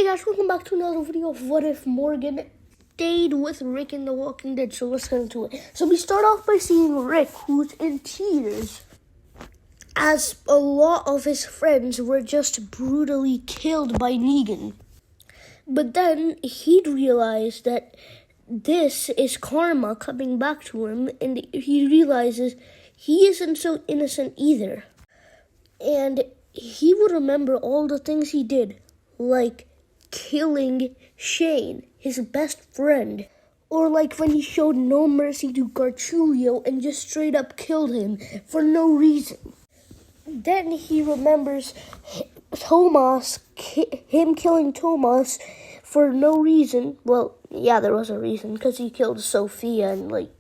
guys, welcome back to another video of What If Morgan stayed with Rick in The Walking Dead. So let's get into it. So we start off by seeing Rick, who's in tears, as a lot of his friends were just brutally killed by Negan. But then he'd realized that this is karma coming back to him, and he realizes he isn't so innocent either. And he would remember all the things he did, like killing Shane, his best friend, or like when he showed no mercy to Garchulio and just straight up killed him for no reason. Then he remembers Tomas, him killing Tomas for no reason. Well, yeah, there was a reason, because he killed Sophia and like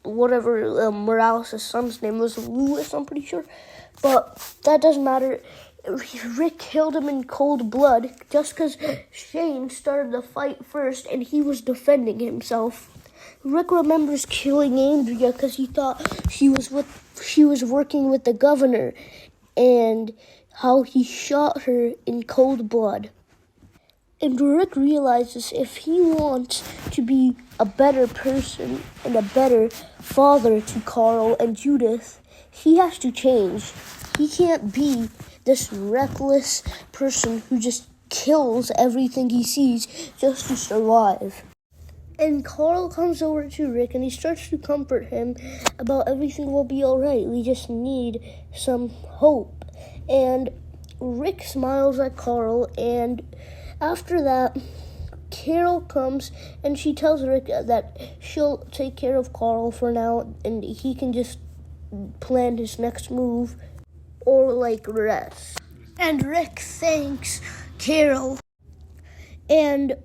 whatever Morales' son's name was, Louis, I'm pretty sure. But that doesn't matter. Rick killed him in cold blood just because Shane started the fight first and he was defending himself. Rick remembers killing Andrea because he thought she was working with the governor, and how he shot her in cold blood. And Rick realizes if he wants to be a better person and a better father to Carl and Judith, he has to change. He can't be this reckless person who just kills everything he sees just to survive. And Carl comes over to Rick and he starts to comfort him about everything will be alright. We just need some hope. And Rick smiles at Carl, and after that, Carol comes and she tells Rick that she'll take care of Carl for now and he can just plan his next move or like rest. And Rick thanks Carol, and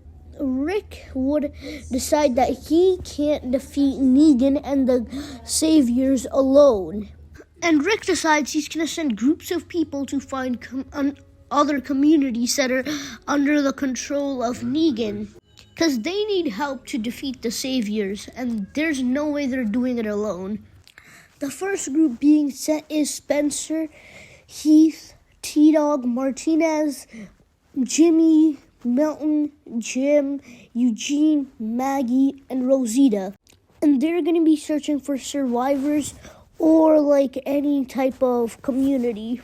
Rick would decide that he can't defeat Negan and the Saviors alone. And Rick decides he's going to send groups of people to find other communities that are under the control of Negan, because they need help to defeat the Saviors, and there's no way they're doing it alone. The first group being sent is Spencer, Heath, T-Dog, Martinez, Jimmy, Milton, Jim, Eugene, Maggie, and Rosita. And they're going to be searching for survivors or like any type of community.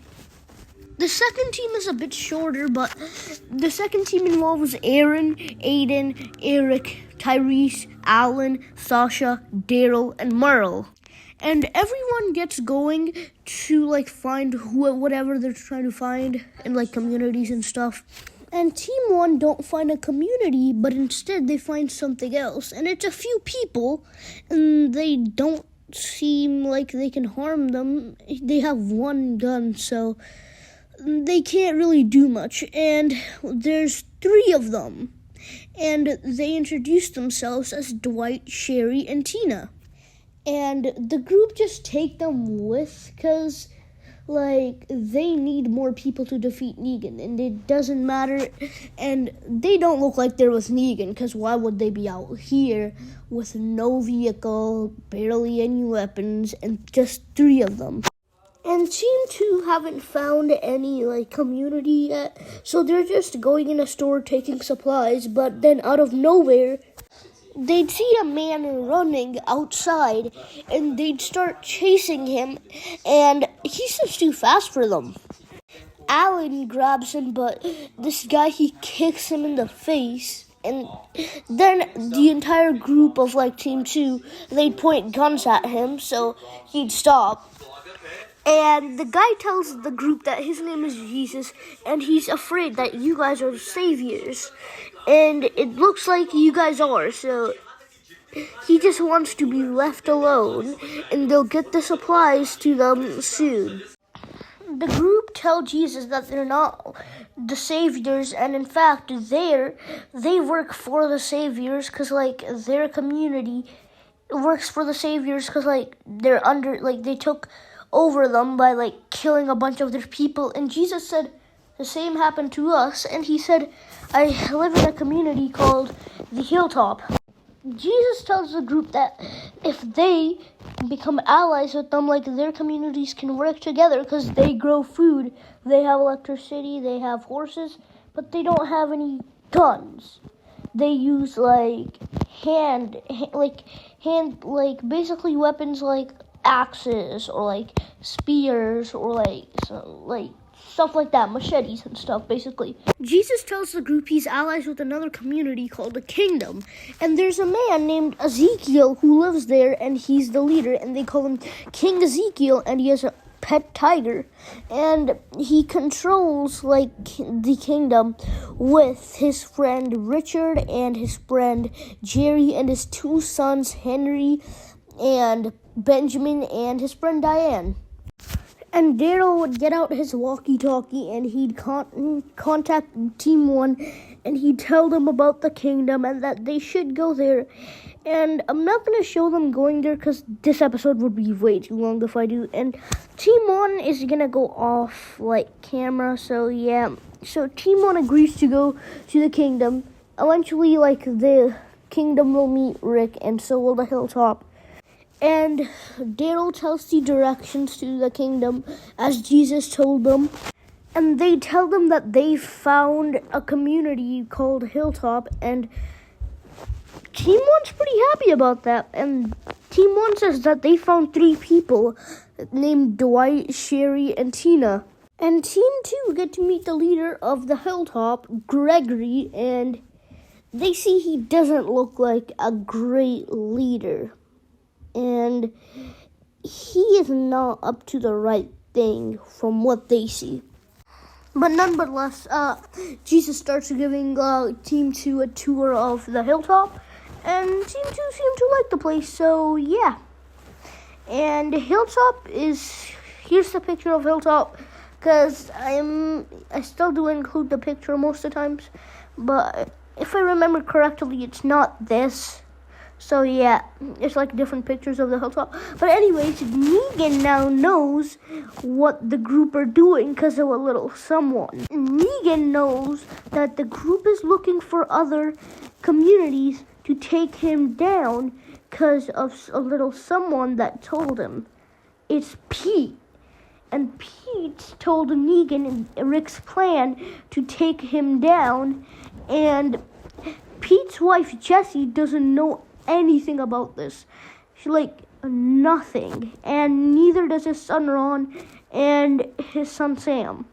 The second team is a bit shorter, but the second team involves Aaron, Aiden, Eric, Tyrese, Alan, Sasha, Daryl, and Merle. And everyone gets going to like find whatever they're trying to find in like communities and stuff. And Team 1 don't find a community, but instead they find something else. And it's a few people, and they don't seem like they can harm them. They have one gun, so they can't really do much. And there's 3 of them. And they introduce themselves as Dwight, Sherry, and Tina. And the group just take them with because, like, they need more people to defeat Negan. And it doesn't matter. And they don't look like they're with Negan, because why would they be out here with no vehicle, barely any weapons, and just 3 of them? And Team 2 haven't found any, like, community yet. So they're just going in a store taking supplies. But then out of nowhere, they'd see a man running outside, and they'd start chasing him, and he's just too fast for them. Alan grabs him, but this guy, he kicks him in the face, and then the entire group of, like, Team 2, they'd point guns at him, so he'd stop. And the guy tells the group that his name is Jesus, and he's afraid that you guys are saviors. And it looks like you guys are, so he just wants to be left alone, and they'll get the supplies to them soon. The group tell Jesus that they're not the saviors, and in fact, they work for the saviors, because, like, their community works for the saviors, because, like, they're under, like, they took over them by, like, killing a bunch of their people. And Jesus said the same happened to us, and he said, I live in a community called the Hilltop. Jesus tells the group that if they become allies with them, like, their communities can work together because they grow food. They have electricity, they have horses, but they don't have any guns. They use basically weapons like axes or like spears or like stuff like that, machetes and stuff, basically. Jesus tells the group he's allies with another community called the Kingdom, and there's a man named Ezekiel who lives there, and he's the leader, and they call him King Ezekiel, and he has a pet tiger, and he controls the kingdom with his friend Richard and his friend Jerry and his two sons Henry and Benjamin and his friend Diane. And Daryl would get out his walkie-talkie and he'd contact Team 1 and he'd tell them about the kingdom and that they should go there. And I'm not going to show them going there because this episode would be way too long if I do. And Team 1 is going to go off camera, so yeah. So Team 1 agrees to go to the kingdom. Eventually, the kingdom will meet Rick and so will the hilltop. And Daryl tells the directions to the kingdom as Jesus told them. And they tell them that they found a community called Hilltop. And Team 1's pretty happy about that. And Team 1 says that they found 3 people named Dwight, Sherry, and Tina. And Team 2 get to meet the leader of the Hilltop, Gregory. And they see he doesn't look like a great leader. And he is not up to the right thing from what they see. But nonetheless, Jesus starts giving Team 2 a tour of the hilltop. And Team 2 seem to like the place, so yeah. And Hilltop here's the picture of Hilltop, because I still do include the picture most of the times. But if I remember correctly, it's not this. So yeah, it's different pictures of the hilltop. But anyways, Negan now knows what the group are doing because of a little someone. Negan knows that the group is looking for other communities to take him down because of a little someone that told him. It's Pete. And Pete told Negan Rick's plan to take him down. And Pete's wife, Jessie, doesn't know anything about this. She's nothing. And neither does his son Ron and his son Sam.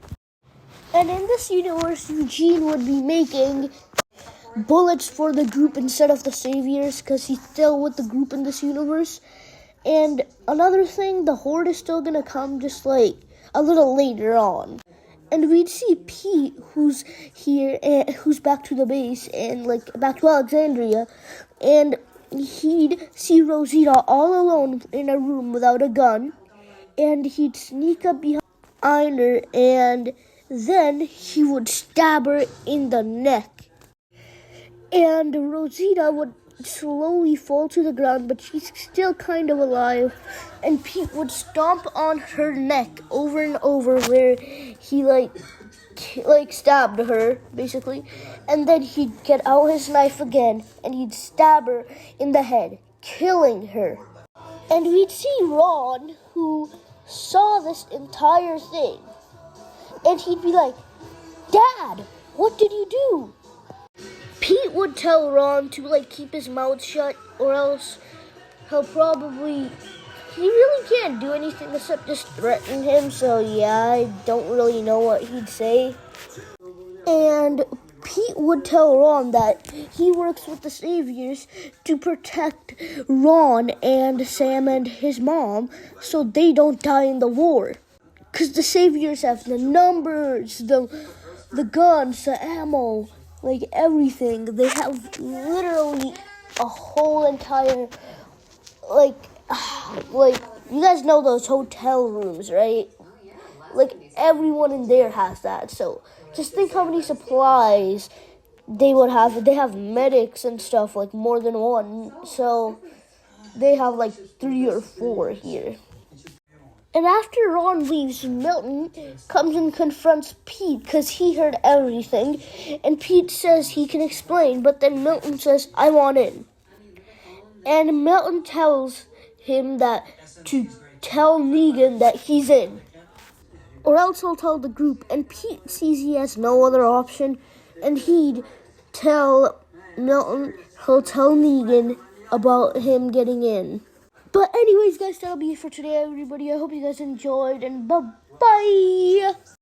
And in this universe, Eugene would be making bullets for the group instead of the saviors because he's still with the group in this universe. And another thing, the Horde is still gonna come just a little later on. And we'd see Pete, who's here, who's back to the base and back to Alexandria, and he'd see Rosita all alone in a room without a gun, and he'd sneak up behind her, and then he would stab her in the neck. And Rosita would slowly fall to the ground, but she's still kind of alive, and Pete would stomp on her neck over and over where he stabbed her, basically, and then he'd get out his knife again, and he'd stab her in the head, killing her. And we'd see Ron, who saw this entire thing, and he'd be like, "Dad, what did you do?" Pete would tell Ron to keep his mouth shut, or else he really can't do anything except just threaten him, so yeah, I don't really know what he'd say. And Pete would tell Ron that he works with the Saviors to protect Ron and Sam and his mom so they don't die in the war. Because the Saviors have the numbers, the guns, the ammo, everything. They have literally a whole entire, you guys know those hotel rooms, right? Everyone in there has that. So just think how many supplies they would have. They have medics and stuff, more than one. So they have 3 or 4 here. And after Ron leaves, Milton comes and confronts Pete because he heard everything. And Pete says he can explain, but then Milton says, "I want in." And Milton tells him that to tell Negan that he's in, or else he'll tell the group. And Pete sees he has no other option, and he'd tell Milton, he'll tell Negan about him getting in. But anyways, guys, that'll be it for today, everybody. I hope you guys enjoyed, and bye-bye!